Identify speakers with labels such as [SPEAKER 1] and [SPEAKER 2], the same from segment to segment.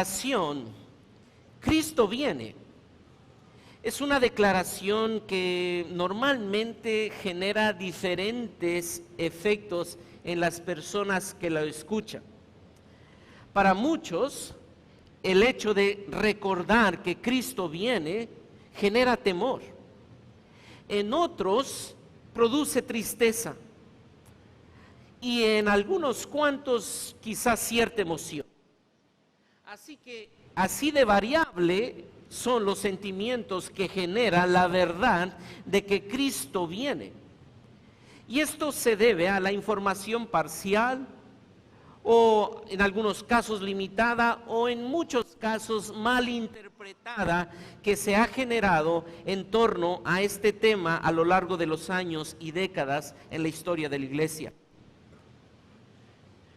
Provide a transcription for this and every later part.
[SPEAKER 1] declaración, Cristo viene, es una declaración que normalmente genera diferentes efectos en las personas que la escuchan. Para muchos, el hecho de recordar que Cristo viene genera temor. En otros, produce tristeza. Y en algunos cuantos, quizás cierta emoción. Así que, así de variable son los sentimientos que genera la verdad de que Cristo viene. Y esto se debe a la información parcial, o en algunos casos limitada, o en muchos casos mal interpretada, que se ha generado en torno a este tema a lo largo de los años y décadas en la historia de la iglesia.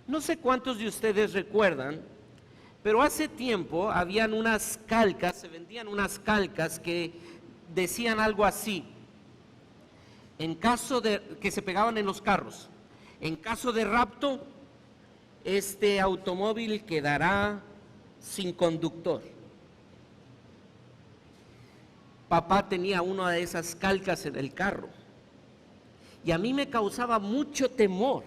[SPEAKER 1] No sé cuántos de ustedes recuerdan, pero hace tiempo habían unas calcas, se vendían unas calcas que decían algo así: en caso de que se pegaban en los carros, en caso de rapto, este automóvil quedará sin conductor. Papá tenía una de esas calcas en el carro y a mí me causaba mucho temor.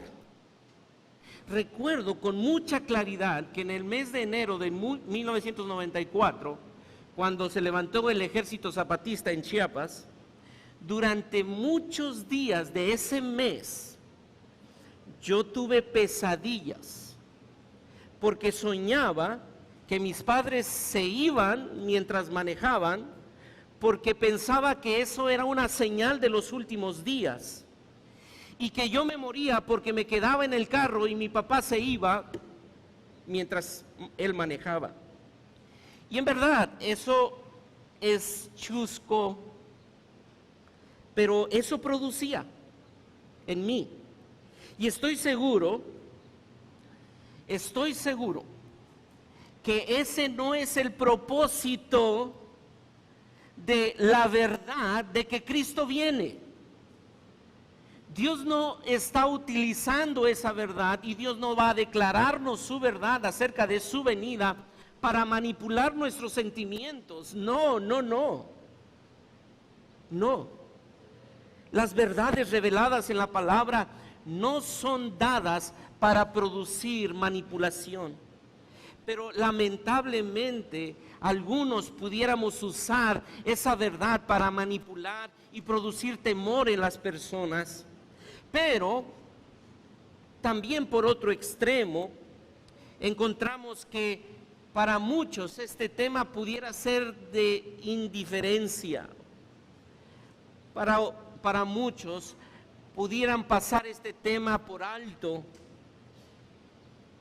[SPEAKER 1] Recuerdo con mucha claridad que en el mes de enero de 1994, cuando se levantó el ejército zapatista en Chiapas, durante muchos días de ese mes, yo tuve pesadillas, porque soñaba que mis padres se iban mientras manejaban, porque pensaba que eso era una señal de los últimos días, y que yo me moría porque me quedaba en el carro y mi papá se iba mientras él manejaba. Y en verdad, eso es chusco, pero eso producía en mí. Y estoy seguro que ese no es el propósito de la verdad de que Cristo viene. Dios no está utilizando esa verdad y Dios no va a declararnos su verdad acerca de su venida para manipular nuestros sentimientos. No. Las verdades reveladas en la palabra no son dadas para producir manipulación. Pero lamentablemente algunos pudiéramos usar esa verdad para manipular y producir temor en las personas. Pero también por otro extremo encontramos que para muchos este tema pudiera ser de indiferencia. Para muchos pudieran pasar este tema por alto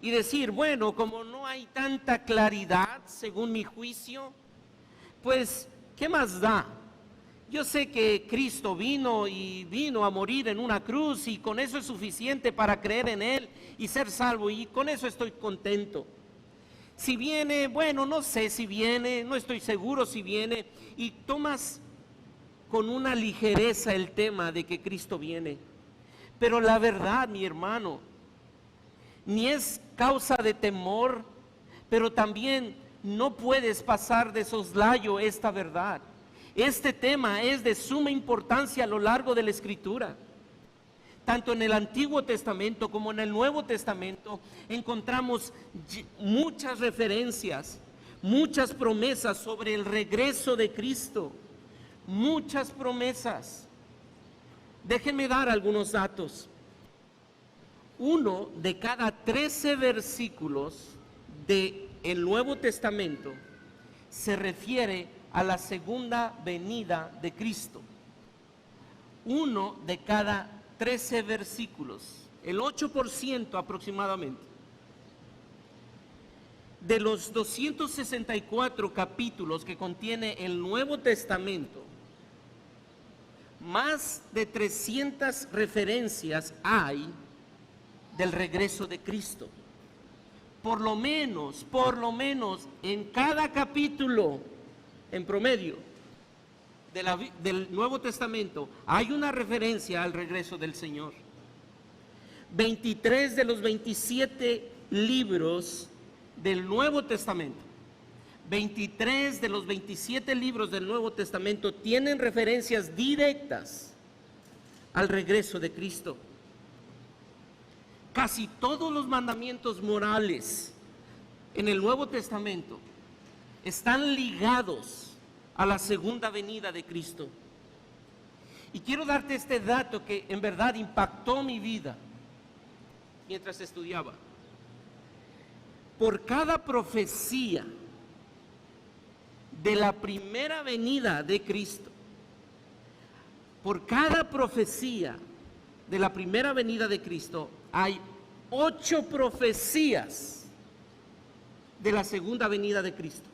[SPEAKER 1] y decir, bueno, como no hay tanta claridad según mi juicio, pues ¿qué más da? Yo sé que Cristo vino a morir en una cruz y con eso es suficiente para creer en Él y ser salvo, y con eso estoy contento. Si viene, bueno, no sé si viene, no estoy seguro si viene, y tomas con una ligereza el tema de que Cristo viene. Pero la verdad, mi hermano, ni es causa de temor, pero también no puedes pasar de soslayo esta verdad. Este tema es de suma importancia a lo largo de la Escritura. Tanto en el Antiguo Testamento como en el Nuevo Testamento encontramos muchas referencias, muchas promesas sobre el regreso de Cristo. Muchas promesas. Déjenme dar algunos datos. 1 de cada 13 versículos del Nuevo Testamento se refiere a la segunda venida de Cristo. 1 de cada 13 versículos, el 8% aproximadamente. De los 264 capítulos que contiene el Nuevo Testamento, más de 300 referencias hay del regreso de Cristo. Por lo menos en cada capítulo, en promedio, del Nuevo Testamento, hay una referencia al regreso del Señor. 23 de los 27 libros del Nuevo Testamento 23 de los 27 libros del Nuevo Testamento tienen referencias directas al regreso de Cristo. Casi todos los mandamientos morales en el Nuevo Testamento están ligados a la segunda venida de Cristo. Y quiero darte este dato que en verdad impactó mi vida mientras estudiaba. Por cada profecía de la primera venida de Cristo, por cada profecía de la primera venida de Cristo, hay 8 profecías de la segunda venida de Cristo.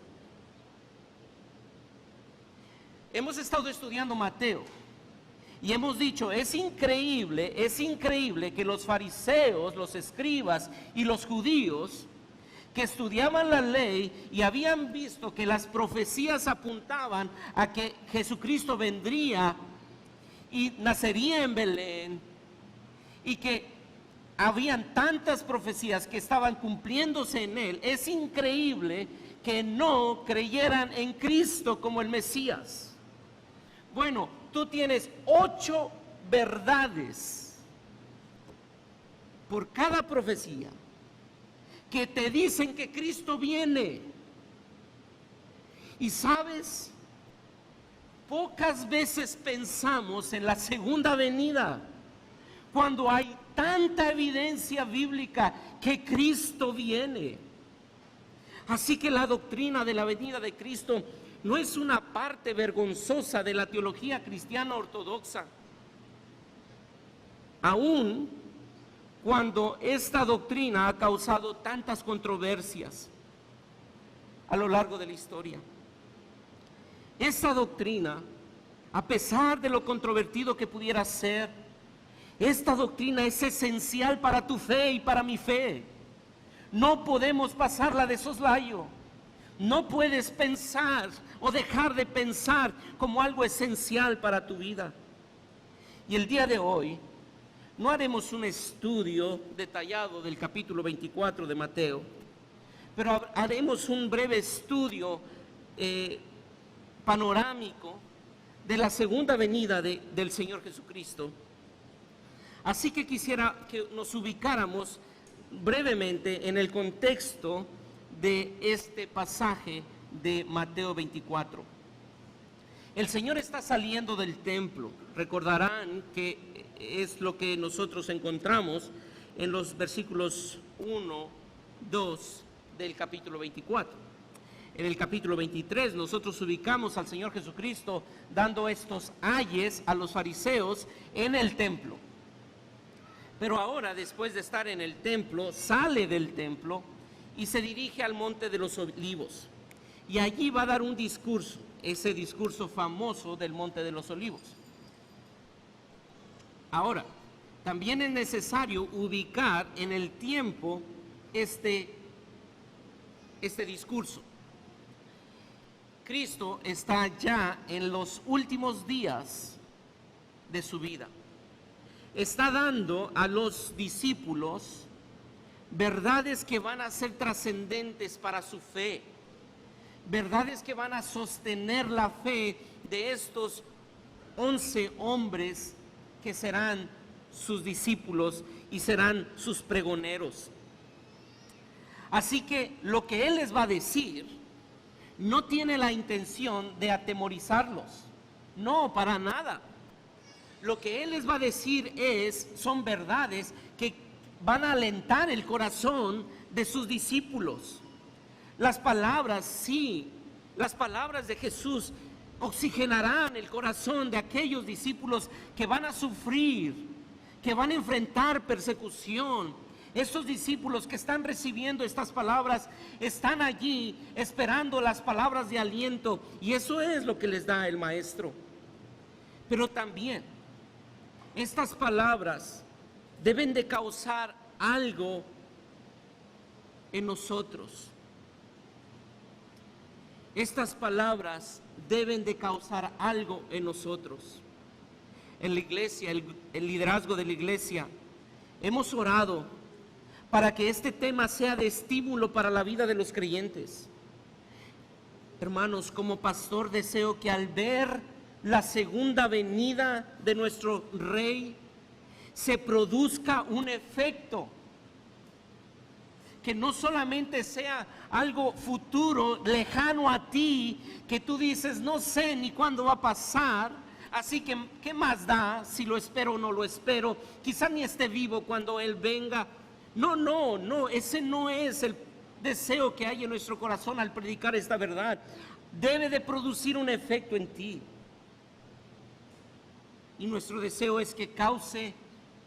[SPEAKER 1] Hemos estado estudiando Mateo y hemos dicho, es increíble que los fariseos, los escribas y los judíos que estudiaban la ley y habían visto que las profecías apuntaban a que Jesucristo vendría y nacería en Belén, y que habían tantas profecías que estaban cumpliéndose en él. Es increíble que no creyeran en Cristo como el Mesías. Bueno, tú tienes 8 verdades por cada profecía que te dicen que Cristo viene. Y sabes, pocas veces pensamos en la segunda venida cuando hay tanta evidencia bíblica que Cristo viene. Así que la doctrina de la venida de Cristo no es una parte vergonzosa de la teología cristiana ortodoxa, aun cuando esta doctrina ha causado tantas controversias a lo largo de la historia. Esta doctrina, a pesar de lo controvertido que pudiera ser, esta doctrina es esencial para tu fe y para mi fe. No podemos pasarla de soslayo. No puedes pensar o dejar de pensar como algo esencial para tu vida. Y el día de hoy no haremos un estudio detallado del capítulo 24 de Mateo, pero haremos un breve estudio panorámico de la segunda venida del Señor Jesucristo. Así que quisiera que nos ubicáramos brevemente en el contexto de este pasaje de Mateo 24. El Señor está saliendo del templo. Recordarán que es lo que nosotros encontramos en los versículos 1, 2 del capítulo 24. En el capítulo 23 nosotros ubicamos al Señor Jesucristo dando estos ayes a los fariseos en el templo. Pero ahora, después de estar en el templo, sale del templo y se dirige al monte de los Olivos. Y allí va a dar un discurso, ese discurso famoso del monte de los Olivos. Ahora, también es necesario ubicar en el tiempo este discurso. Cristo está ya en los últimos días de su vida. Está dando a los discípulos verdades que van a ser trascendentes para su fe, verdades que van a sostener la fe de estos 11 hombres que serán sus discípulos y serán sus pregoneros. Así que lo que Él les va a decir no tiene la intención de atemorizarlos, no, para nada. Lo que Él les va a decir son verdades que van a alentar el corazón de sus discípulos. Las palabras, sí, las palabras de Jesús oxigenarán el corazón de aquellos discípulos que van a sufrir, que van a enfrentar persecución. Estos discípulos que están recibiendo estas palabras están allí esperando las palabras de aliento, y eso es lo que les da el Maestro. Pero también estas palabras deben de causar algo en nosotros. Estas palabras deben de causar algo en nosotros. En la iglesia, el liderazgo de la iglesia, hemos orado para que este tema sea de estímulo para la vida de los creyentes. Hermanos, como pastor deseo que al ver la segunda venida de nuestro Rey se produzca un efecto, que no solamente sea algo futuro, lejano a ti, que tú dices, no sé ni cuándo va a pasar, así que ¿qué más da si lo espero o no lo espero? Quizá ni esté vivo cuando Él venga. No, ese no es el deseo que hay en nuestro corazón al predicar esta verdad. Debe de producir un efecto en ti. Y nuestro deseo es que cause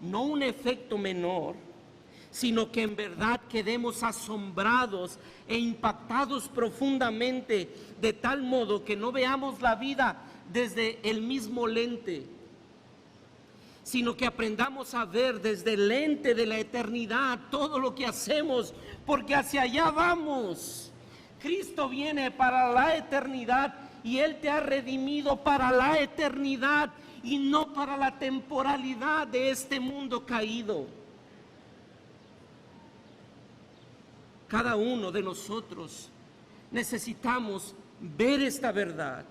[SPEAKER 1] no un efecto menor, sino que en verdad quedemos asombrados e impactados profundamente, de tal modo que no veamos la vida desde el mismo lente, sino que aprendamos a ver desde el lente de la eternidad todo lo que hacemos, porque hacia allá vamos. Cristo viene para la eternidad y Él te ha redimido para la eternidad y no para la temporalidad de este mundo caído. Cada uno de nosotros necesitamos ver esta verdad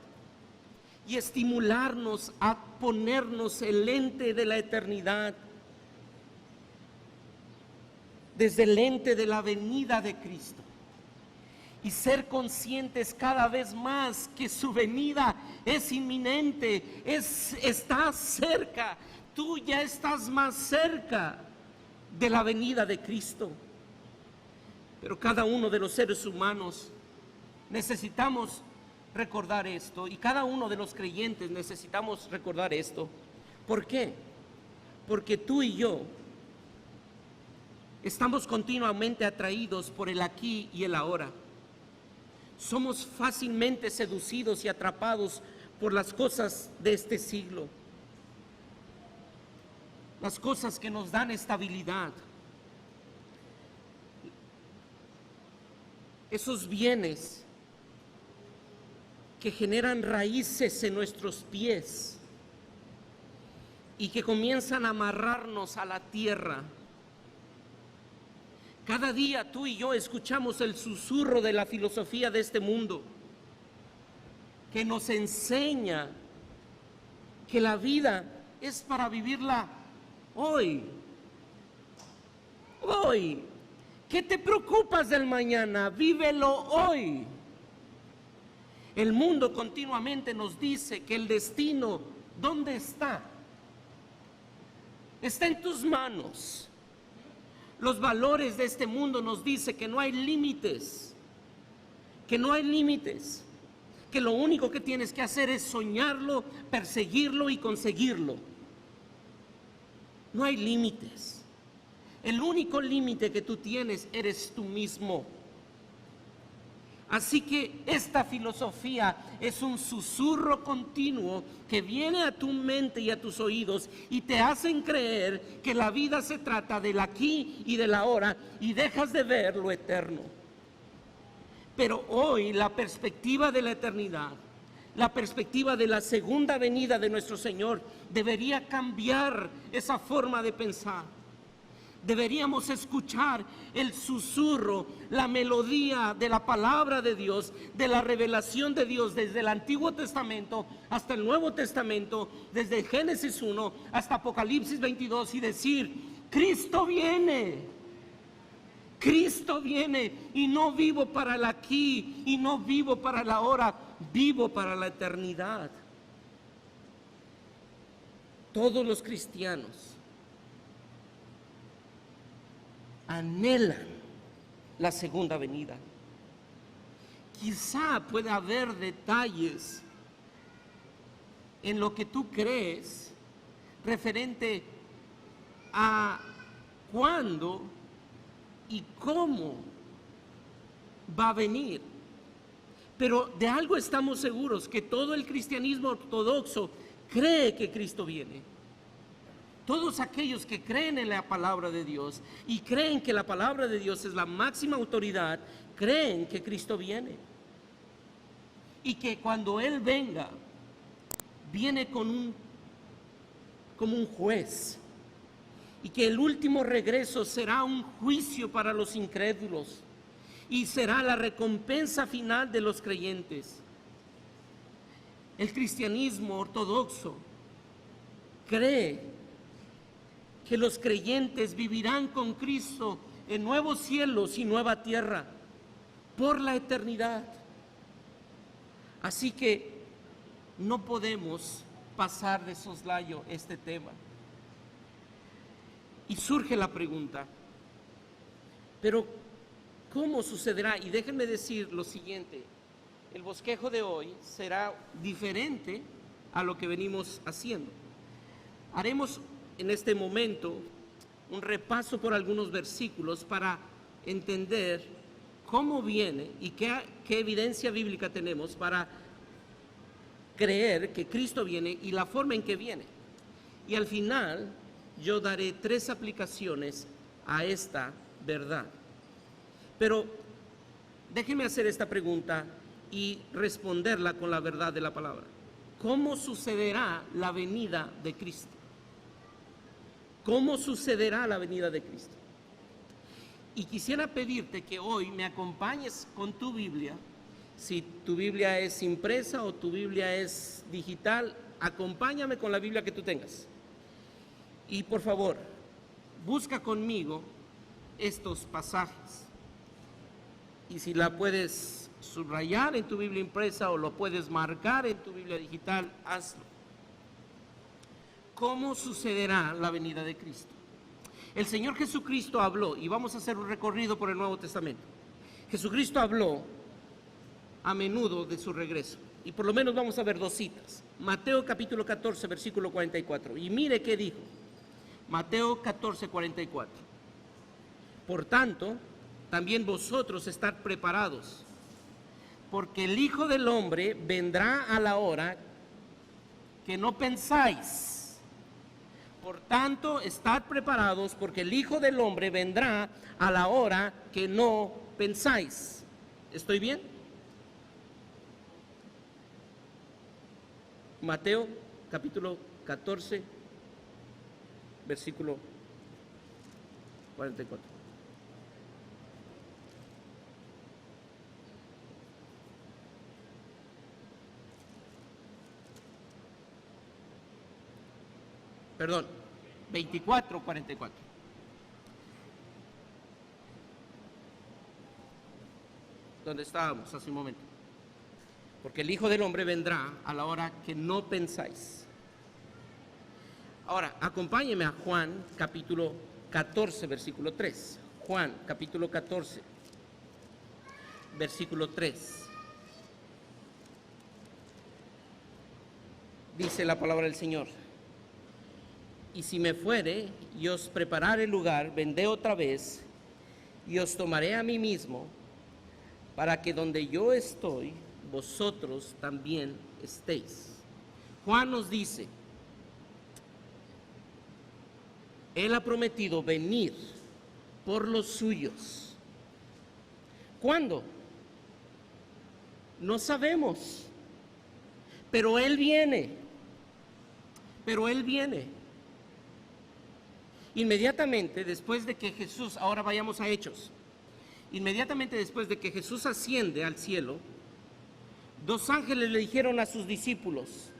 [SPEAKER 1] y estimularnos a ponernos el lente de la eternidad, desde el lente de la venida de Cristo, y ser conscientes cada vez más que su venida es inminente, está cerca. Tú ya estás más cerca de la venida de Cristo. Pero cada uno de los seres humanos necesitamos recordar esto, y cada uno de los creyentes necesitamos recordar esto. ¿Por qué? Porque tú y yo estamos continuamente atraídos por el aquí y el ahora. Somos fácilmente seducidos y atrapados por las cosas de este siglo, las cosas que nos dan estabilidad, esos bienes que generan raíces en nuestros pies y que comienzan a amarrarnos a la tierra. Cada día tú y yo escuchamos el susurro de la filosofía de este mundo, que nos enseña que la vida es para vivirla hoy. Hoy. ¿Qué te preocupas del mañana? Vívelo hoy. El mundo continuamente nos dice que el destino, ¿dónde está? Está en tus manos. Los valores de este mundo nos dicen que no hay límites, que lo único que tienes que hacer es soñarlo, perseguirlo y conseguirlo. No hay límites. El único límite que tú tienes eres tú mismo. Así que esta filosofía es un susurro continuo que viene a tu mente y a tus oídos y te hacen creer que la vida se trata del aquí y del ahora, y dejas de ver lo eterno. Pero hoy la perspectiva de la eternidad, la perspectiva de la segunda venida de nuestro Señor, debería cambiar esa forma de pensar. Deberíamos escuchar el susurro, la melodía de la palabra de Dios, de la revelación de Dios desde el Antiguo Testamento hasta el Nuevo Testamento, desde Génesis 1 hasta Apocalipsis 22, y decir: Cristo viene, y no vivo para el aquí y no vivo para el ahora, vivo para la eternidad. Todos los cristianos anhelan la segunda venida. Quizá pueda haber detalles en lo que tú crees referente a cuándo y cómo va a venir, pero de algo estamos seguros, que todo el cristianismo ortodoxo cree que Cristo viene. Todos aquellos que creen en la palabra de Dios y creen que la palabra de Dios es la máxima autoridad, creen que Cristo viene. Y que cuando Él venga, viene como un juez. Y que el último regreso será un juicio para los incrédulos. y será la recompensa final de los creyentes. El cristianismo ortodoxo cree que los creyentes vivirán con Cristo en nuevos cielos y nueva tierra por la eternidad. Así que no podemos pasar de soslayo este tema. Y surge la pregunta, pero ¿cómo sucederá? Y déjenme decir lo siguiente, el bosquejo de hoy será diferente a lo que venimos haciendo. Haremos en este momento un repaso por algunos versículos para entender cómo viene y qué evidencia bíblica tenemos para creer que Cristo viene y la forma en que viene. Y al final yo daré 3 aplicaciones a esta verdad. Pero déjenme hacer esta pregunta y responderla con la verdad de la palabra. ¿Cómo sucederá la venida de Cristo? ¿Cómo sucederá la venida de Cristo? Y quisiera pedirte que hoy me acompañes con tu Biblia. Si tu Biblia es impresa o tu Biblia es digital, acompáñame con la Biblia que tú tengas. Y por favor, busca conmigo estos pasajes. Y si la puedes subrayar en tu Biblia impresa o lo puedes marcar en tu Biblia digital, hazlo. ¿Cómo sucederá la venida de Cristo? El Señor Jesucristo habló, y vamos a hacer un recorrido por el Nuevo Testamento. Jesucristo habló a menudo de su regreso, y por lo menos vamos a ver 2 citas. Mateo capítulo 14, versículo 44, y mire qué dijo. Mateo 14, 44. Por tanto, también vosotros estad preparados, porque el Hijo del Hombre vendrá a la hora que no pensáis. Por tanto, estad preparados, porque el Hijo del Hombre vendrá a la hora que no pensáis. ¿Estoy bien? Mateo capítulo 14, versículo 44. Perdón, 24, 44. ¿Dónde estábamos hace un momento? Porque el Hijo del Hombre vendrá a la hora que no pensáis. Ahora, acompáñeme a Juan capítulo 14, versículo 3. Juan capítulo 14, versículo 3. Dice la palabra del Señor: y si me fuere y os preparare lugar, vendré otra vez y os tomaré a mí mismo, para que donde yo estoy, vosotros también estéis. Juan nos dice, Él ha prometido venir por los suyos. ¿Cuándo? No sabemos, pero Él viene. Pero Él viene. Inmediatamente después de que Jesús, ahora vayamos a Hechos, inmediatamente después de que Jesús asciende al cielo, 2 ángeles le dijeron a sus discípulos: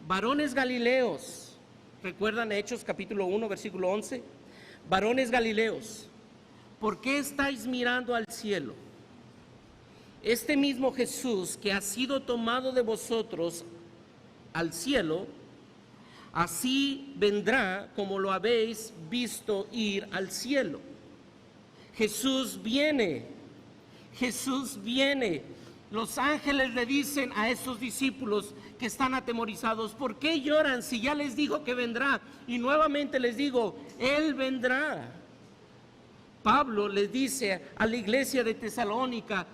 [SPEAKER 1] varones galileos, ¿recuerdan Hechos capítulo 1, versículo 11? Varones galileos, ¿por qué estáis mirando al cielo? Este mismo Jesús que ha sido tomado de vosotros al cielo, así vendrá como lo habéis visto ir al cielo. Jesús viene, Jesús viene. Los ángeles le dicen a esos discípulos que están atemorizados: ¿por qué lloran si ya les dijo que vendrá? Y nuevamente les digo, Él vendrá. Pablo les dice a la iglesia de Tesalónica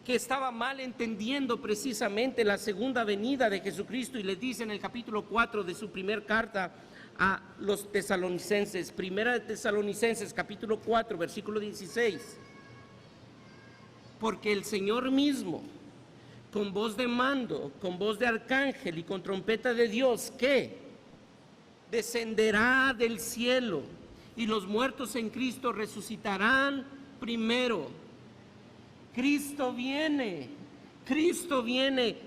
[SPEAKER 1] que estaba mal entendiendo precisamente la segunda venida de Jesucristo, y les dice en el capítulo 4 de su primer carta a los tesalonicenses, primera de Tesalonicenses capítulo 4 versículo 16: porque el Señor mismo, con voz de mando, con voz de arcángel y con trompeta de Dios, ¿qué? Descenderá del cielo, y los muertos en Cristo resucitarán primero. Cristo viene,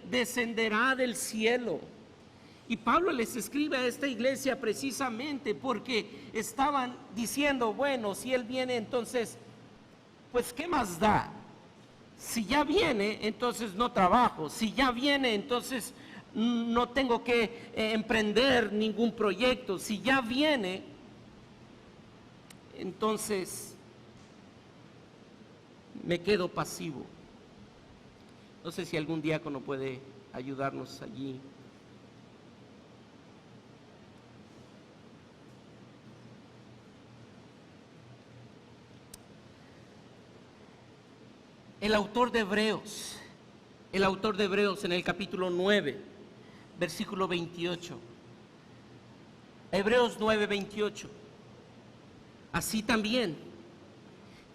[SPEAKER 1] descenderá del cielo. Y Pablo les escribe a esta iglesia precisamente porque estaban diciendo, bueno, si Él viene, entonces, pues ¿qué más da? Si ya viene, entonces no trabajo. Si ya viene, entonces no tengo que emprender ningún proyecto. Si ya viene, entonces me quedo pasivo. No sé si algún diácono puede ayudarnos allí. El autor de Hebreos en el capítulo 9, versículo 28. Hebreos 9, 28. Así también,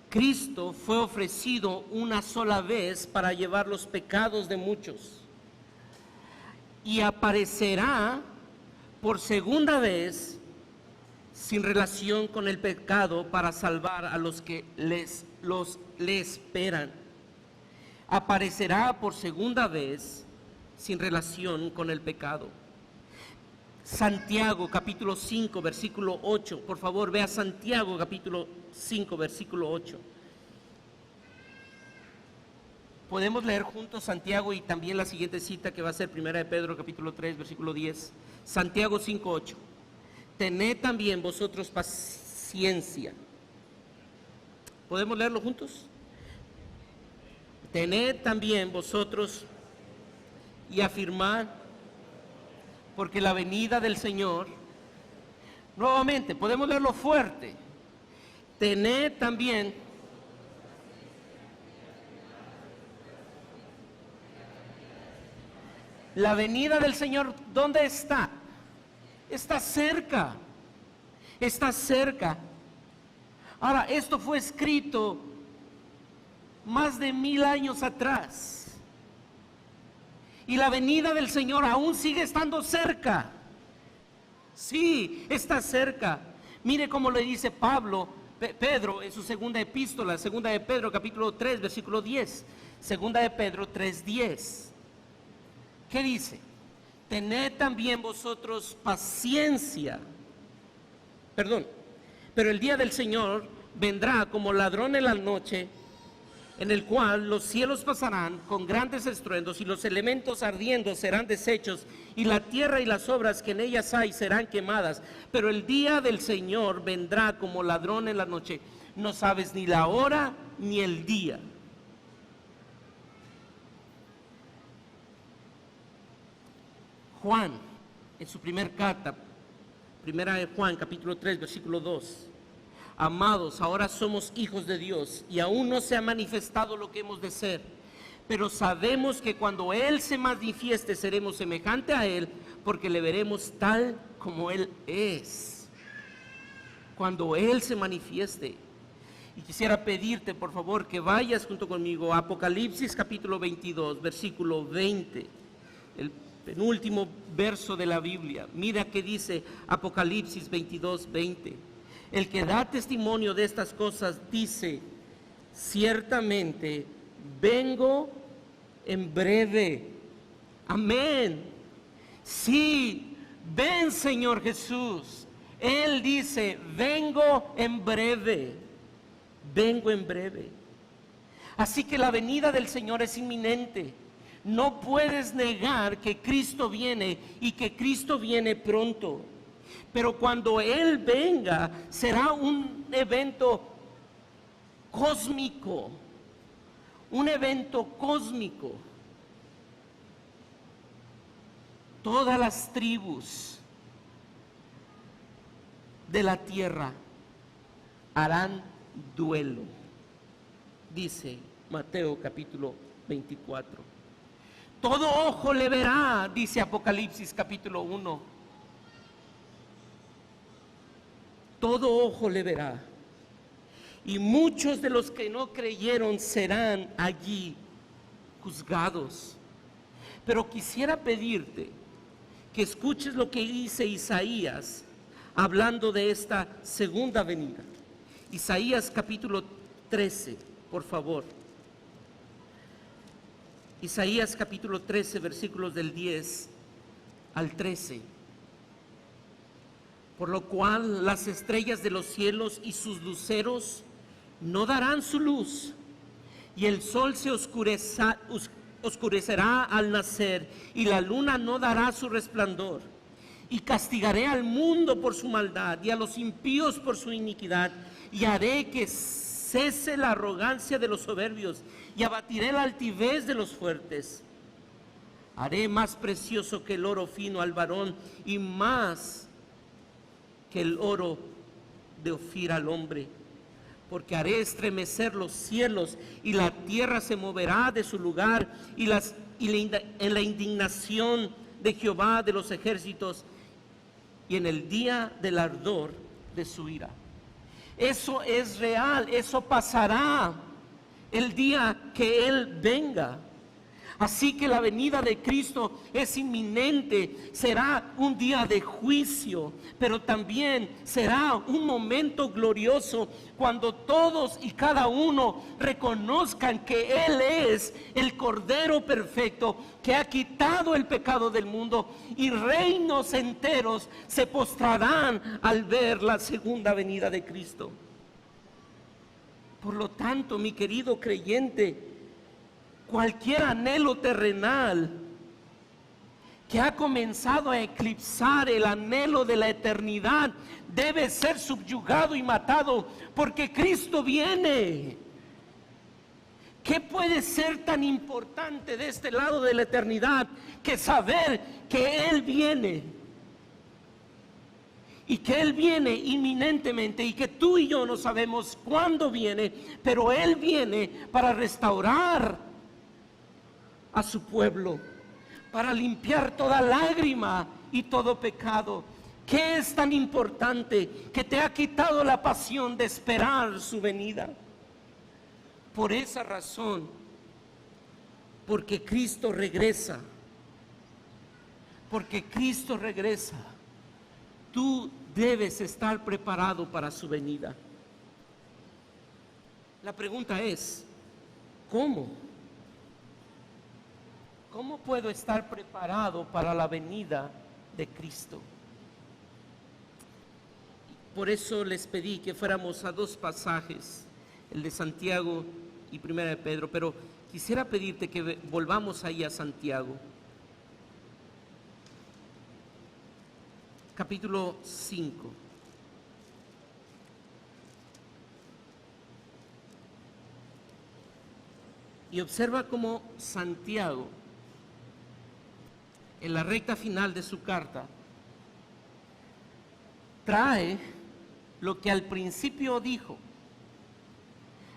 [SPEAKER 1] Cristo fue ofrecido una sola vez para llevar los pecados de muchos, y aparecerá por segunda vez sin relación con el pecado para salvar a los que le esperan. Aparecerá por segunda vez sin relación con el pecado. Santiago capítulo 5 versículo 8, por favor vea Santiago capítulo 5 versículo 8. Podemos leer juntos Santiago y también la siguiente cita que va a ser Primera de Pedro capítulo 3 versículo 10. Santiago 5, 8. Tened también vosotros paciencia. ¿Podemos leerlo juntos? Tened también vosotros y afirmad, porque la venida del Señor, nuevamente, podemos leerlo fuerte. Tened también la venida del Señor. ¿Dónde está? Está cerca. Está cerca. Ahora, esto fue escrito más de 1000 años atrás, y la venida del Señor aún sigue estando cerca. Sí, está cerca. Mire cómo le dice Pedro en su segunda epístola, segunda de Pedro capítulo 3 versículo 10, segunda de Pedro 3:10. ¿Qué dice? Tened también vosotros paciencia. Pero el día del Señor vendrá como ladrón en la noche, en el cual los cielos pasarán con grandes estruendos y los elementos ardiendo serán deshechos y la tierra y las obras que en ellas hay serán quemadas. Pero el día del Señor vendrá como ladrón en la noche. No sabes ni la hora ni el día. Juan, en su primer carta, primera de Juan, capítulo 3, versículo 2. Amados, ahora somos hijos de Dios y aún no se ha manifestado lo que hemos de ser, pero sabemos que cuando Él se manifieste seremos semejante a Él, porque le veremos tal como Él es. Cuando Él se manifieste. Y quisiera pedirte por favor que vayas junto conmigo a Apocalipsis capítulo 22, versículo 20, el penúltimo verso de la Biblia. Mira que dice Apocalipsis 22, 20. El que da testimonio de estas cosas dice, ciertamente vengo en breve. Amén. Sí, ven Señor Jesús. Él dice, vengo en breve. Vengo en breve. Así que la venida del Señor es inminente. No puedes negar que Cristo viene y que Cristo viene pronto. Pero cuando Él venga, será un evento cósmico. Un evento cósmico. Todas las tribus de la tierra harán duelo. Dice Mateo capítulo 24. Todo ojo le verá, dice Apocalipsis capítulo 1. Todo ojo le verá. Y muchos de los que no creyeron serán allí juzgados. Pero quisiera pedirte que escuches lo que dice Isaías hablando de esta segunda venida. Isaías capítulo 13, por favor. Isaías capítulo 13, versículos del 10 al 13. Por lo cual las estrellas de los cielos y sus luceros no darán su luz, y el sol se oscurecerá al nacer, y la luna no dará su resplandor. Y castigaré al mundo por su maldad, y a los impíos por su iniquidad, y haré que cese la arrogancia de los soberbios, y abatiré la altivez de los fuertes. Haré más precioso que el oro fino al varón, y más que el oro de Ofir al hombre. Porque haré estremecer los cielos, y la tierra se moverá de su lugar, en la indignación de Jehová de los ejércitos, y en el día del ardor de su ira. Eso es real, eso pasará el día que Él venga. Así que la venida de Cristo es inminente, será un día de juicio, pero también será un momento glorioso cuando todos y cada uno reconozcan que Él es el Cordero perfecto que ha quitado el pecado del mundo, y reinos enteros se postrarán al ver la segunda venida de Cristo. Por lo tanto, mi querido creyente, cualquier anhelo terrenal que ha comenzado a eclipsar el anhelo de la eternidad debe ser subyugado y matado, porque Cristo viene. ¿Qué puede ser tan importante de este lado de la eternidad que saber que Él viene? Y que Él viene inminentemente, y que tú y yo no sabemos cuándo viene, pero Él viene para restaurar a su pueblo, para limpiar toda lágrima y todo pecado. ¿Qué es tan importante que te ha quitado la pasión de esperar su venida? Por esa razón, porque Cristo regresa, tú debes estar preparado para su venida. La pregunta es, ¿cómo? ¿Cómo puedo estar preparado para la venida de Cristo? Por eso les pedí que fuéramos a dos pasajes, el de Santiago y Primera de Pedro, pero quisiera pedirte que volvamos ahí a Santiago. Capítulo 5. Y observa cómo Santiago, en la recta final de su carta, trae lo que al principio dijo.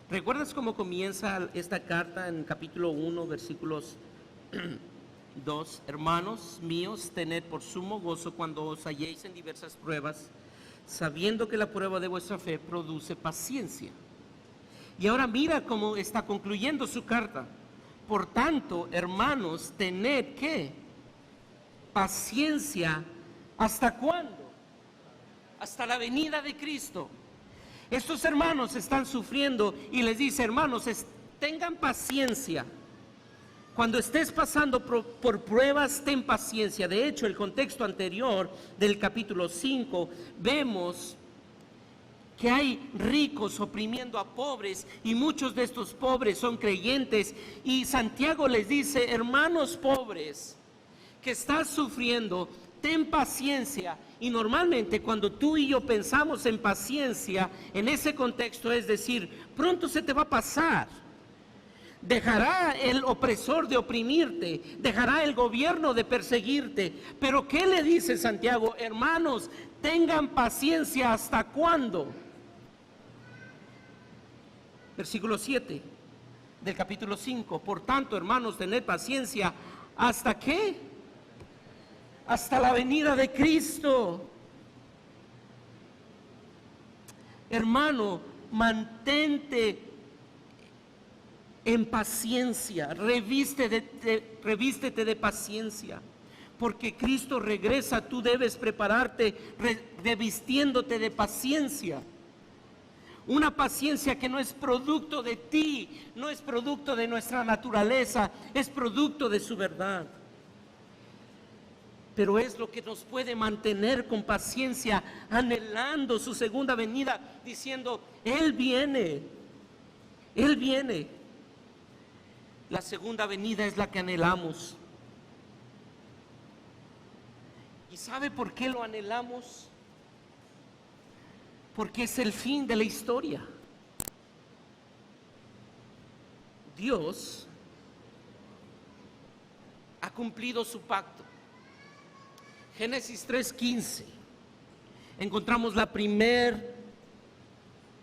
[SPEAKER 1] ¿Recuerdas cómo comienza esta carta en capítulo 1, versículos 2? Hermanos míos, tened por sumo gozo cuando os halléis en diversas pruebas, sabiendo que la prueba de vuestra fe produce paciencia. Y ahora mira cómo está concluyendo su carta. Por tanto, hermanos, tened ¿qué? Paciencia. ¿Hasta cuándo? Hasta la venida de Cristo. Estos hermanos están sufriendo y les dice, hermanos, tengan paciencia. Cuando estés pasando por pruebas, ten paciencia. De hecho, el contexto anterior del capítulo 5, vemos que hay ricos oprimiendo a pobres, y muchos de estos pobres son creyentes, y Santiago les dice, hermanos pobres, que estás sufriendo, ten paciencia. Y normalmente cuando tú y yo pensamos en paciencia, en ese contexto es decir, pronto se te va a pasar. Dejará el opresor de oprimirte, dejará el gobierno de perseguirte. Pero ¿qué le dice Santiago? Hermanos, tengan paciencia. ¿Hasta cuándo? Versículo 7 del capítulo 5. Por tanto, hermanos, tened paciencia. ¿Hasta qué? Hasta la venida de Cristo. Hermano, mantente en paciencia, revístete de paciencia, porque Cristo regresa. Tú debes prepararte revistiéndote de paciencia. Una paciencia que no es producto de ti, no es producto de nuestra naturaleza, es producto de su verdad. Pero es lo que nos puede mantener con paciencia, anhelando su segunda venida, diciendo, Él viene, Él viene. La segunda venida es la que anhelamos. ¿Y sabe por qué lo anhelamos? Porque es el fin de la historia. Dios ha cumplido su pacto. Génesis 3:15, encontramos la primer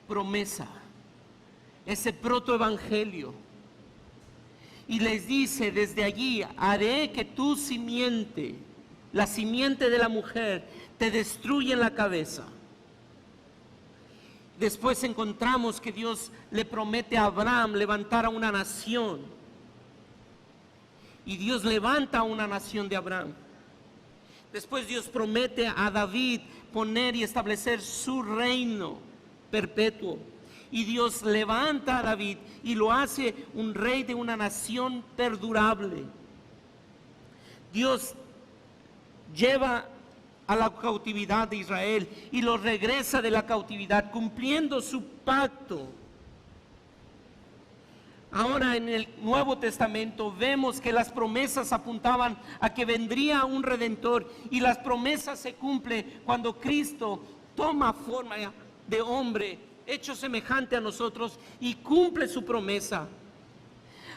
[SPEAKER 1] promesa, ese protoevangelio. Y les dice desde allí, haré que tu simiente, la simiente de la mujer, te destruya en la cabeza. Después encontramos que Dios le promete a Abraham levantar a una nación. Y Dios levanta a una nación de Abraham. Después Dios promete a David poner y establecer su reino perpetuo. Y Dios levanta a David y lo hace un rey de una nación perdurable. Dios lleva a la cautividad de Israel y lo regresa de la cautividad, cumpliendo su pacto. Ahora en el Nuevo Testamento vemos que las promesas apuntaban a que vendría un Redentor, y las promesas se cumplen cuando Cristo toma forma de hombre, hecho semejante a nosotros, y cumple su promesa.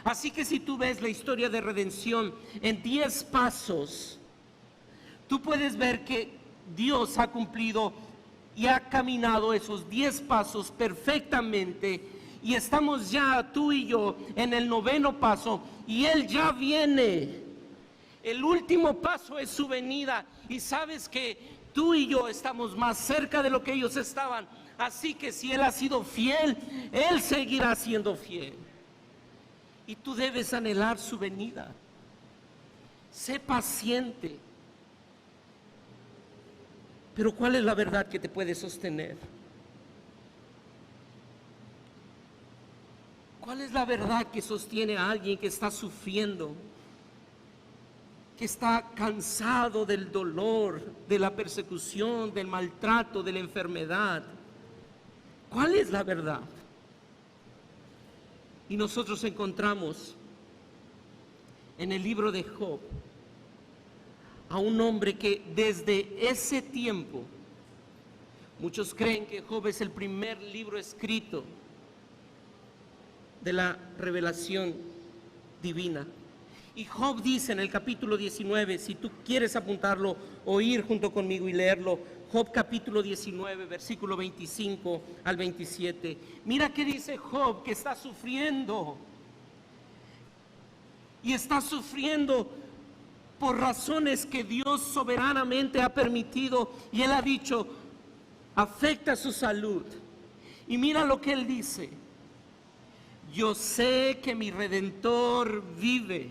[SPEAKER 1] Así que si tú ves la historia de redención en 10 pasos, tú puedes ver que Dios ha cumplido y ha caminado esos 10 pasos perfectamente, y estamos ya tú y yo en el 9º paso, y Él ya viene. El último paso es su venida, y sabes que tú y yo estamos más cerca de lo que ellos estaban. Así que si Él ha sido fiel, Él seguirá siendo fiel, y tú debes anhelar su venida. Sé paciente. Pero ¿cuál es la verdad que te puede sostener? ¿Cuál es la verdad que sostiene a alguien que está sufriendo, que está cansado del dolor, de la persecución, del maltrato, de la enfermedad? ¿Cuál es la verdad? Y nosotros encontramos en el libro de Job a un hombre que desde ese tiempo, muchos creen que Job es el primer libro escrito de la revelación divina. Y Job dice en el capítulo 19, si tú quieres apuntarlo o ir junto conmigo y leerlo, Job capítulo 19, versículo 25 al 27. Mira qué dice Job, que está sufriendo. Y está sufriendo por razones que Dios soberanamente ha permitido, y Él ha dicho, afecta su salud. Y mira lo que Él dice: yo sé que mi Redentor vive,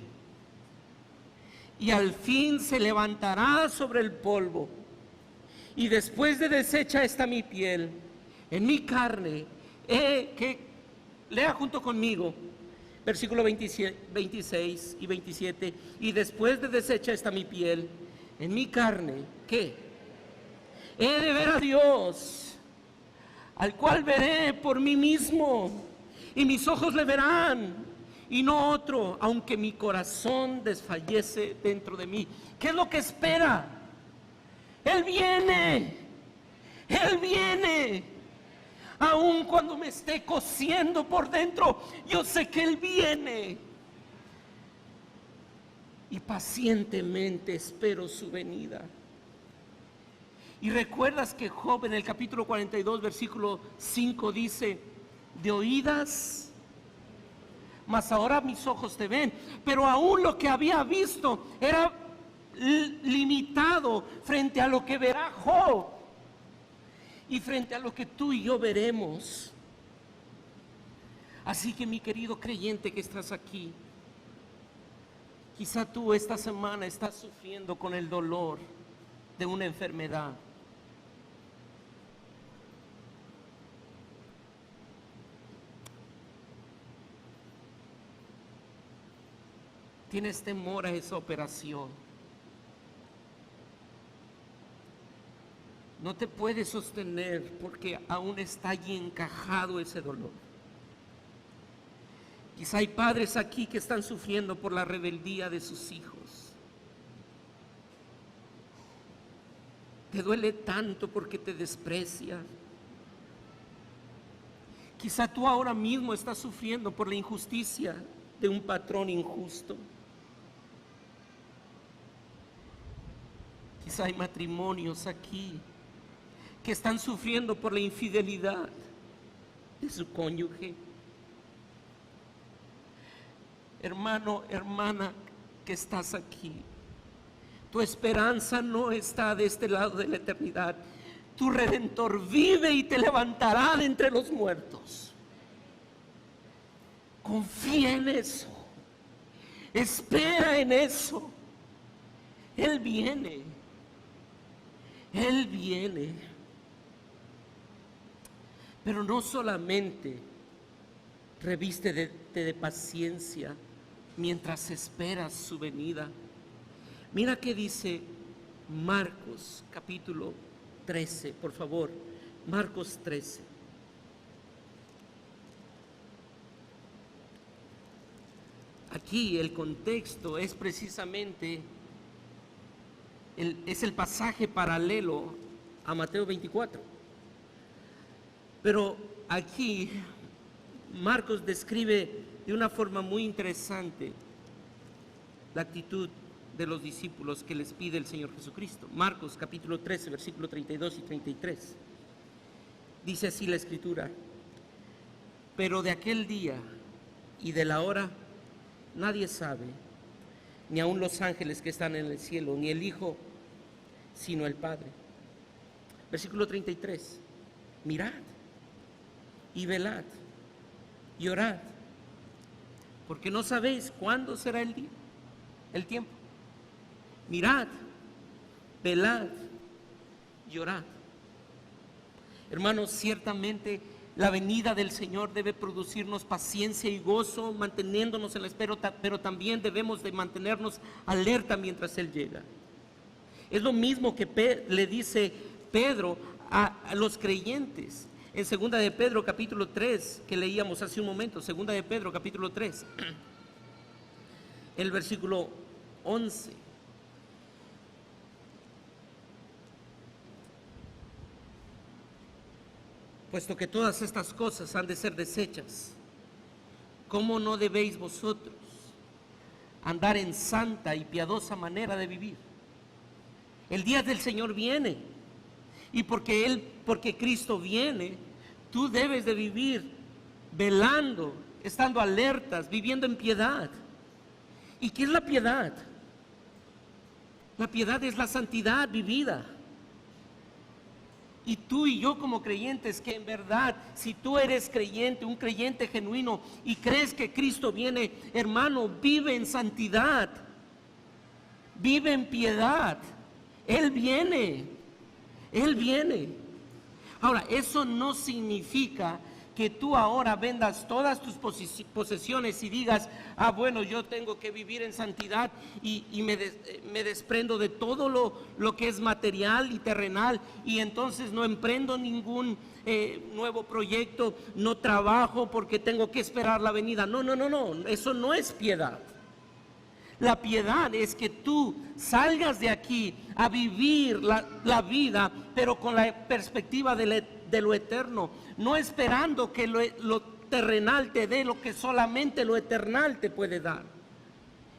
[SPEAKER 1] y al fin se levantará sobre el polvo, y después de deshecha está mi piel, en mi carne, lea junto conmigo, versículo 26 y 27, y después de deshecha está mi piel, en mi carne, ¿qué? He de ver a Dios, al cual veré por mí mismo, y mis ojos le verán, y no otro, aunque mi corazón desfallece dentro de mí. ¿Qué es lo que espera? Él viene, Él viene. Aun cuando me esté cociendo por dentro, yo sé que Él viene. Y pacientemente espero su venida. Y recuerdas que Job en el capítulo 42, versículo 5 dice: de oídas, mas ahora mis ojos te ven. Pero aún lo que había visto era limitado frente a lo que verá Job y frente a lo que tú y yo veremos. Así que, mi querido creyente que estás aquí, quizá tú esta semana estás sufriendo con el dolor de una enfermedad. Tienes temor a esa operación. No te puedes sostener porque aún está allí encajado ese dolor. Quizá hay padres aquí que están sufriendo por la rebeldía de sus hijos. Te duele tanto porque te desprecia. Quizá tú ahora mismo estás sufriendo por la injusticia de un patrón injusto. Quizá hay matrimonios aquí que están sufriendo por la infidelidad de su cónyuge. Hermano, hermana, que estás aquí, tu esperanza no está de este lado de la eternidad. Tu Redentor vive y te levantará de entre los muertos. Confía en eso. Espera en eso. Él viene. Él viene. Pero no solamente revístete de paciencia mientras esperas su venida. Mira qué dice Marcos capítulo 13, por favor, Marcos 13. Aquí el contexto es precisamente, es el pasaje paralelo a Mateo 24. Pero aquí Marcos describe de una forma muy interesante la actitud de los discípulos que les pide el Señor Jesucristo. Marcos capítulo 13, versículo 32 y 33. Dice así la Escritura: pero de aquel día y de la hora nadie sabe, ni aun los ángeles que están en el cielo, ni el Hijo, sino el Padre. Versículo 33. Mirad y velad y orad, porque no sabéis cuándo será el día, el tiempo. Mirad, velad y orad. Hermanos, ciertamente la venida del Señor debe producirnos paciencia y gozo, manteniéndonos en la espera, pero también debemos de mantenernos alerta mientras Él llega. Es lo mismo que le dice Pedro a los creyentes en segunda de Pedro capítulo 3, que leíamos hace un momento. Segunda de Pedro capítulo 3, el versículo 11. Puesto que todas estas cosas han de ser desechas, ¿cómo no debéis vosotros andar en santa y piadosa manera de vivir? El día del Señor viene, y porque Cristo viene, tú debes de vivir velando, estando alertas, viviendo en piedad. ¿Y qué es la piedad? La piedad es la santidad vivida. Y tú y yo como creyentes, que en verdad, si tú eres creyente, un creyente genuino, y crees que Cristo viene, hermano, vive en santidad, vive en piedad. Él viene, Él viene. Ahora, eso no significa que tú ahora vendas todas tus posesiones y digas: ah, bueno, yo tengo que vivir en santidad y me desprendo de todo lo que es material y terrenal, y entonces no emprendo ningún nuevo proyecto, no trabajo porque tengo que esperar la venida. No, eso no es piedad. La piedad es que tú salgas de aquí a vivir la vida, pero con la perspectiva de lo eterno, no esperando que lo terrenal te dé lo que solamente lo eternal te puede dar.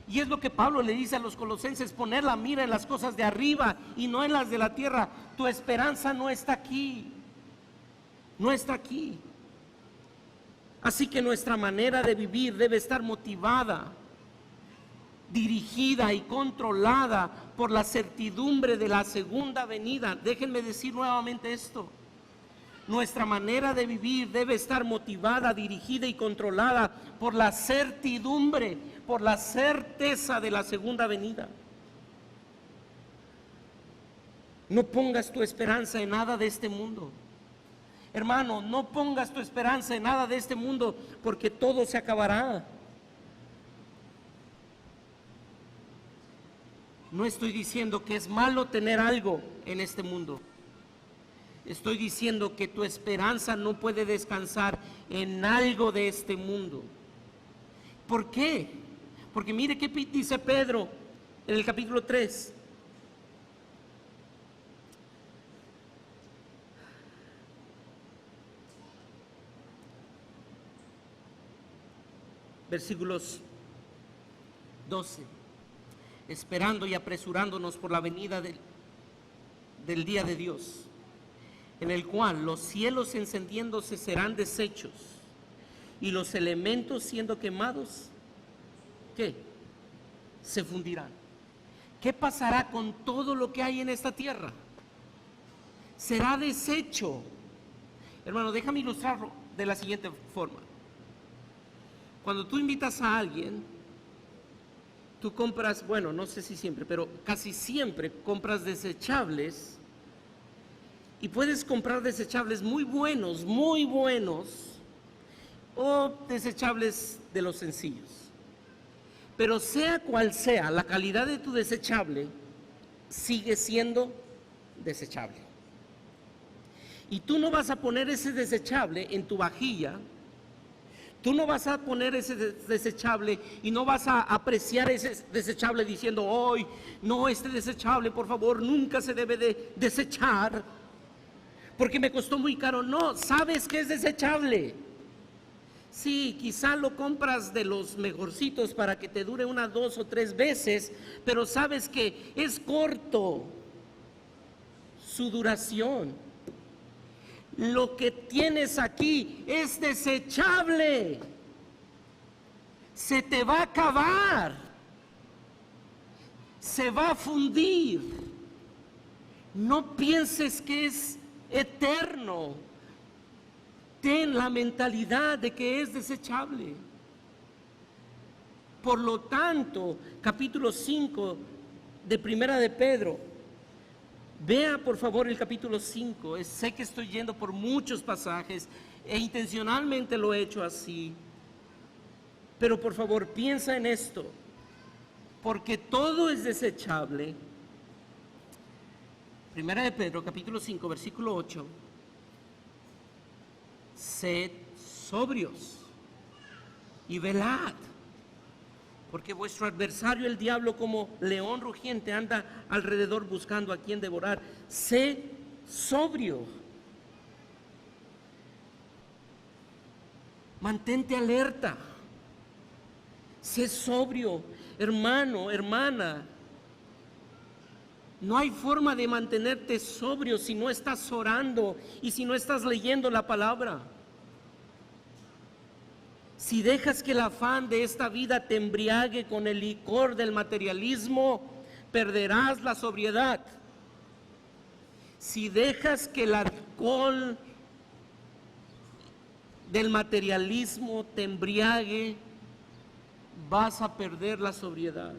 [SPEAKER 1] Y es lo que Pablo le dice a los colosenses: poner la mira en las cosas de arriba y no en las de la tierra. Tu esperanza no está aquí, no está aquí. Así que nuestra manera de vivir debe estar motivada, dirigida y controlada por la certidumbre de la segunda venida. Déjenme decir nuevamente esto: nuestra manera de vivir debe estar motivada, dirigida y controlada por la certidumbre, por la certeza de la segunda venida. No pongas tu esperanza en nada de este mundo. Hermano, no pongas tu esperanza en nada de este mundo, porque todo se acabará. No estoy diciendo que es malo tener algo en este mundo. Estoy diciendo que tu esperanza no puede descansar en algo de este mundo. ¿Por qué? Porque mire qué dice Pedro en el capítulo 3. Versículos 12. Esperando y apresurándonos por la venida del día de Dios, en el cual los cielos encendiéndose serán deshechos y los elementos siendo quemados, ¿qué? Se fundirán. ¿Qué pasará con todo lo que hay en esta tierra? Será deshecho. Hermano, déjame ilustrarlo de la siguiente forma. Cuando tú invitas a alguien, tú compras, bueno, no sé si siempre, pero casi siempre compras desechables, y puedes comprar desechables muy buenos, o desechables de los sencillos. Pero sea cual sea la calidad de tu desechable, sigue siendo desechable. Y tú no vas a poner ese desechable en tu vajilla. Tú no vas a poner ese desechable y no vas a apreciar ese desechable diciendo, hoy, no, este desechable, por favor, nunca se debe de desechar, porque me costó muy caro. No, sabes que es desechable. Sí, quizá lo compras de los mejorcitos para que te dure 1, 2 o 3 veces, pero sabes que es corto su duración. Lo que tienes aquí es desechable. Se te va a acabar. Se va a fundir. No pienses que es eterno. Ten la mentalidad de que es desechable. Por lo tanto, capítulo 5 de Primera de Pedro. Vea por favor el capítulo 5, sé que estoy yendo por muchos pasajes e intencionalmente lo he hecho así, pero por favor piensa en esto, porque todo es desechable. Primera de Pedro, capítulo 5, versículo 8, sed sobrios y velad, porque vuestro adversario el diablo como león rugiente anda alrededor buscando a quien devorar. Sé sobrio. Mantente alerta. Sé sobrio, hermano, hermana. No hay forma de mantenerte sobrio si no estás orando y si no estás leyendo la palabra. Si dejas que el afán de esta vida te embriague con el licor del materialismo, perderás la sobriedad. Si dejas que el alcohol del materialismo te embriague, vas a perder la sobriedad.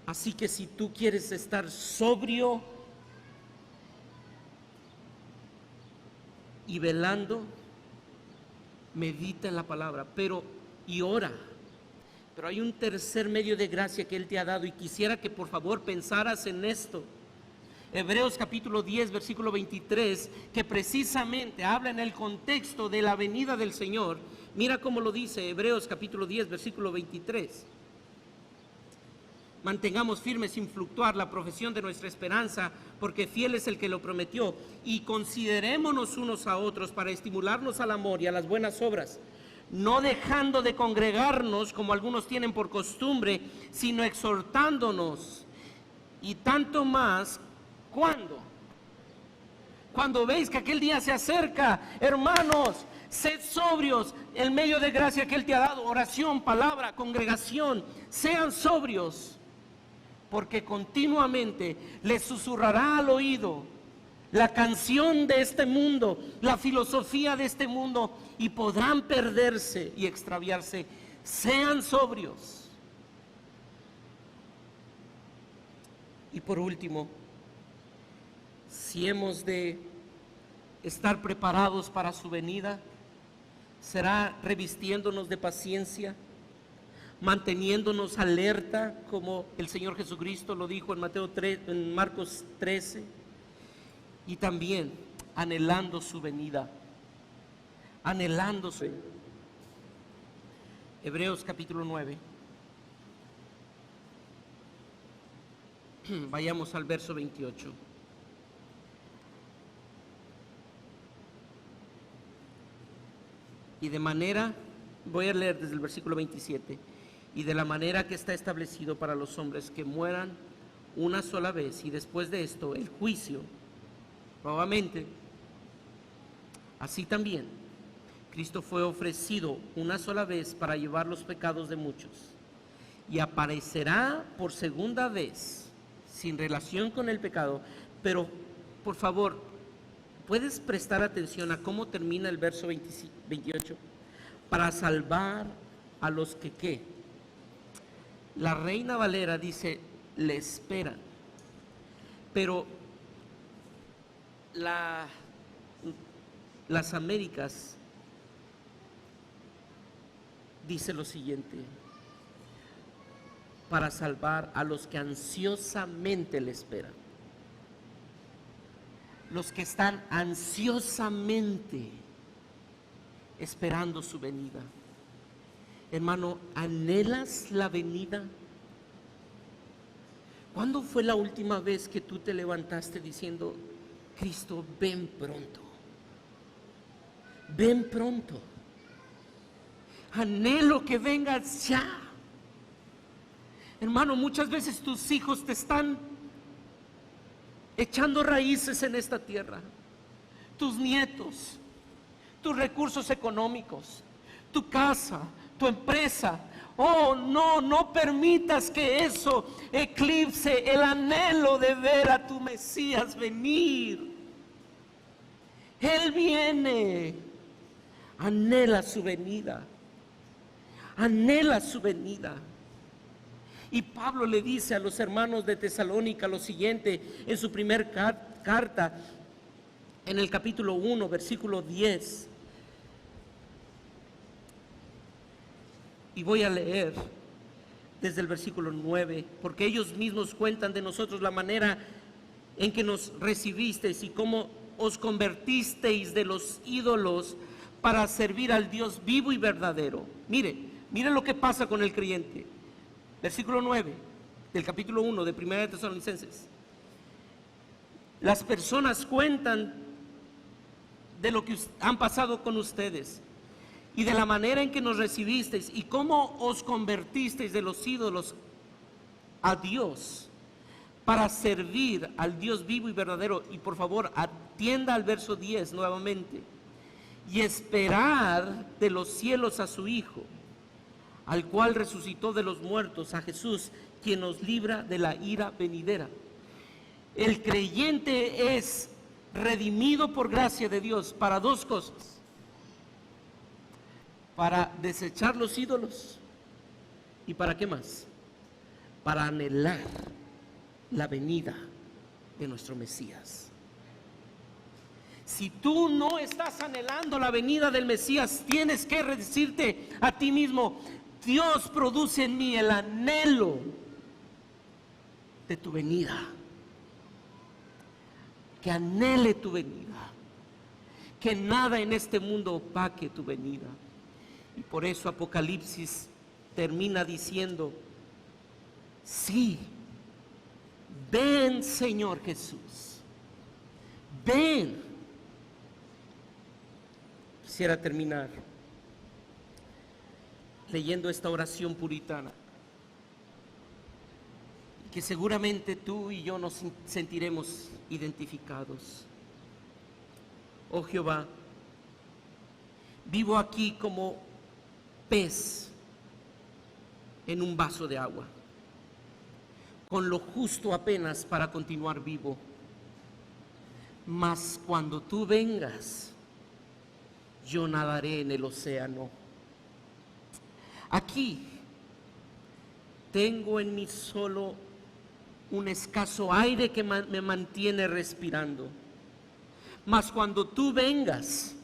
[SPEAKER 1] Así que si tú quieres estar sobrio y velando, medita en la palabra, y ora. Pero hay un tercer medio de gracia que Él te ha dado y quisiera que por favor pensaras en esto. Hebreos capítulo 10, versículo 23, que precisamente habla en el contexto de la venida del Señor. Mira cómo lo dice Hebreos capítulo 10, versículo 23. Mantengamos firme sin fluctuar la profesión de nuestra esperanza, porque fiel es el que lo prometió. Y considerémonos unos a otros para estimularnos al amor y a las buenas obras, no dejando de congregarnos como algunos tienen por costumbre, sino exhortándonos. Y tanto más, ¿cuándo? Cuando veis que aquel día se acerca. Hermanos, sed sobrios, el medio de gracia que Él te ha dado, oración, palabra, congregación, sean sobrios, porque continuamente les susurrará al oído la canción de este mundo, la filosofía de este mundo, y podrán perderse y extraviarse. Sean sobrios. Y por último, si hemos de estar preparados para su venida, será revistiéndonos de paciencia, manteniéndonos alerta, como el Señor Jesucristo lo dijo en Marcos 13, y también anhelando su venida, anhelando su venida. Hebreos capítulo 9. Vayamos al verso 28. Y de manera, voy a leer desde el versículo 27, y de la manera que está establecido para los hombres que mueran una sola vez, y después de esto el juicio, nuevamente, así también Cristo fue ofrecido una sola vez para llevar los pecados de muchos, y aparecerá por segunda vez, sin relación con el pecado. Pero por favor, ¿puedes prestar atención a cómo termina el verso 28? Para salvar a los que ¿qué? La Reina Valera dice, le esperan. Pero las Américas dice lo siguiente: para salvar a los que ansiosamente le esperan. Los que están ansiosamente esperando su venida. Hermano, ¿anhelas la venida? ¿Cuándo fue la última vez que tú te levantaste diciendo, Cristo, ven pronto? Ven pronto. Anhelo que vengas ya. Hermano, muchas veces tus hijos te están echando raíces en esta tierra. Tus nietos, tus recursos económicos, tu casa, tu empresa. Oh, no permitas que eso eclipse el anhelo de ver a tu Mesías venir. Él viene. Anhela su venida. Anhela su venida. Y Pablo le dice a los hermanos de Tesalónica lo siguiente en su primer carta, en el capítulo 1, versículo 10. Y voy a leer desde el versículo 9, porque ellos mismos cuentan de nosotros la manera en que nos recibisteis y cómo os convertisteis de los ídolos para servir al Dios vivo y verdadero. Mire lo que pasa con el creyente. Versículo 9 del capítulo 1 de Primera de Tesalonicenses. Las personas cuentan de lo que han pasado con ustedes y de la manera en que nos recibisteis y cómo os convertisteis de los ídolos a Dios para servir al Dios vivo y verdadero. Y por favor, atienda al verso 10 nuevamente. Y esperar de los cielos a su Hijo, al cual resucitó de los muertos, a Jesús, quien nos libra de la ira venidera. El creyente es redimido por gracia de Dios para dos cosas: para desechar los ídolos, y para ¿qué más? Para anhelar la venida de nuestro Mesías. Si tú no estás anhelando la venida del Mesías, tienes que decirte a ti mismo: Dios produce en mí el anhelo de tu venida. Que anhele tu venida. Que nada en este mundo opaque tu venida. Y por eso Apocalipsis termina diciendo: sí, ven Señor Jesús, ven. Quisiera terminar leyendo esta oración puritana, que seguramente tú y yo nos sentiremos identificados. Oh Jehová, vivo aquí como pez en un vaso de agua, con lo justo apenas para continuar vivo. Mas cuando tú vengas, yo nadaré en el océano. Aquí tengo en mí solo un escaso aire que me mantiene respirando. Mas cuando tú vengas,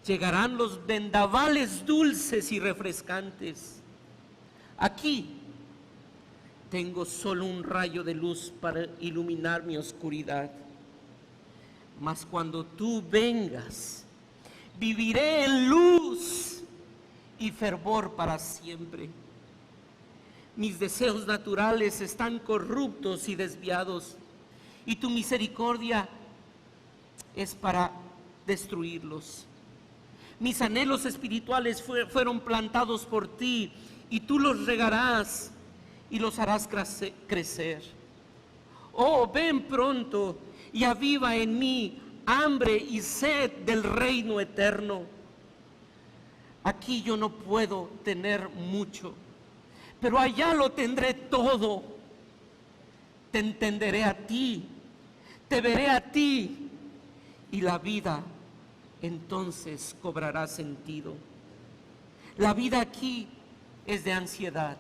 [SPEAKER 1] llegarán los vendavales dulces y refrescantes. Aquí tengo solo un rayo de luz para iluminar mi oscuridad. Mas cuando tú vengas, viviré en luz y fervor para siempre. Mis deseos naturales están corruptos y desviados, y tu misericordia es para destruirlos. Mis anhelos espirituales fueron plantados por ti, y tú los regarás y los harás crecer. Oh, ven pronto y aviva en mí hambre y sed del reino eterno. Aquí yo no puedo tener mucho, pero allá lo tendré todo. Te entenderé a ti, te veré a ti, y la vida entonces cobrará sentido. La vida aquí es de ansiedad,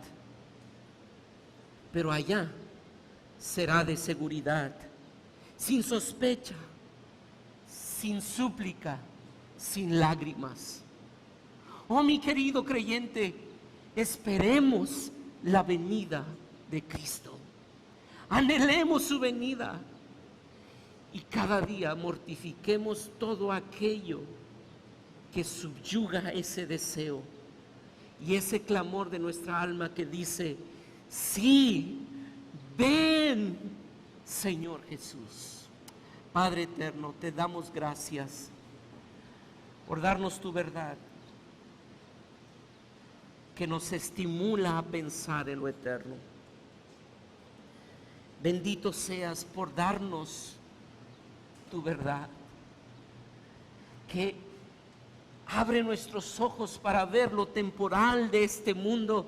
[SPEAKER 1] pero allá será de seguridad, sin sospecha, sin súplica, sin lágrimas. Oh, mi querido creyente, esperemos la venida de Cristo. Anhelemos su venida y cada día mortifiquemos todo aquello que subyuga ese deseo y ese clamor de nuestra alma que dice: sí, ven, Señor Jesús. Padre eterno, te damos gracias por darnos tu verdad, que nos estimula a pensar en lo eterno. Bendito seas por darnos tu verdad, que abre nuestros ojos para ver lo temporal de este mundo,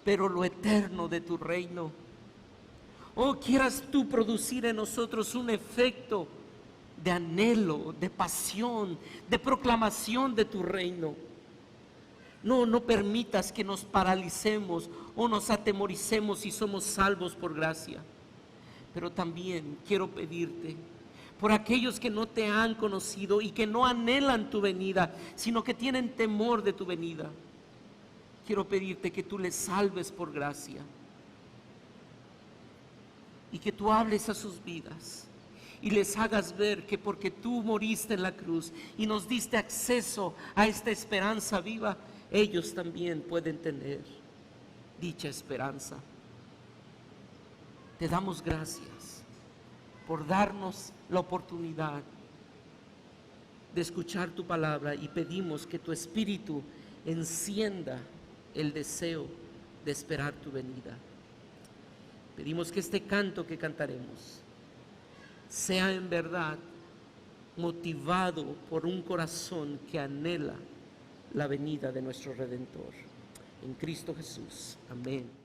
[SPEAKER 1] pero lo eterno de tu reino. Oh, quieras tú producir en nosotros un efecto de anhelo, de pasión, de proclamación de tu reino. No permitas que nos paralicemos o nos atemoricemos si somos salvos por gracia. Pero también quiero pedirte por aquellos que no te han conocido y que no anhelan tu venida, sino que tienen temor de tu venida. Quiero pedirte que tú les salves por gracia y que tú hables a sus vidas y les hagas ver que porque tú moriste en la cruz y nos diste acceso a esta esperanza viva, ellos también pueden tener dicha esperanza. Te damos gracias por darnos la oportunidad de escuchar tu palabra y pedimos que tu Espíritu encienda el deseo de esperar tu venida. Pedimos que este canto que cantaremos sea en verdad motivado por un corazón que anhela la venida de nuestro Redentor. En Cristo Jesús. Amén.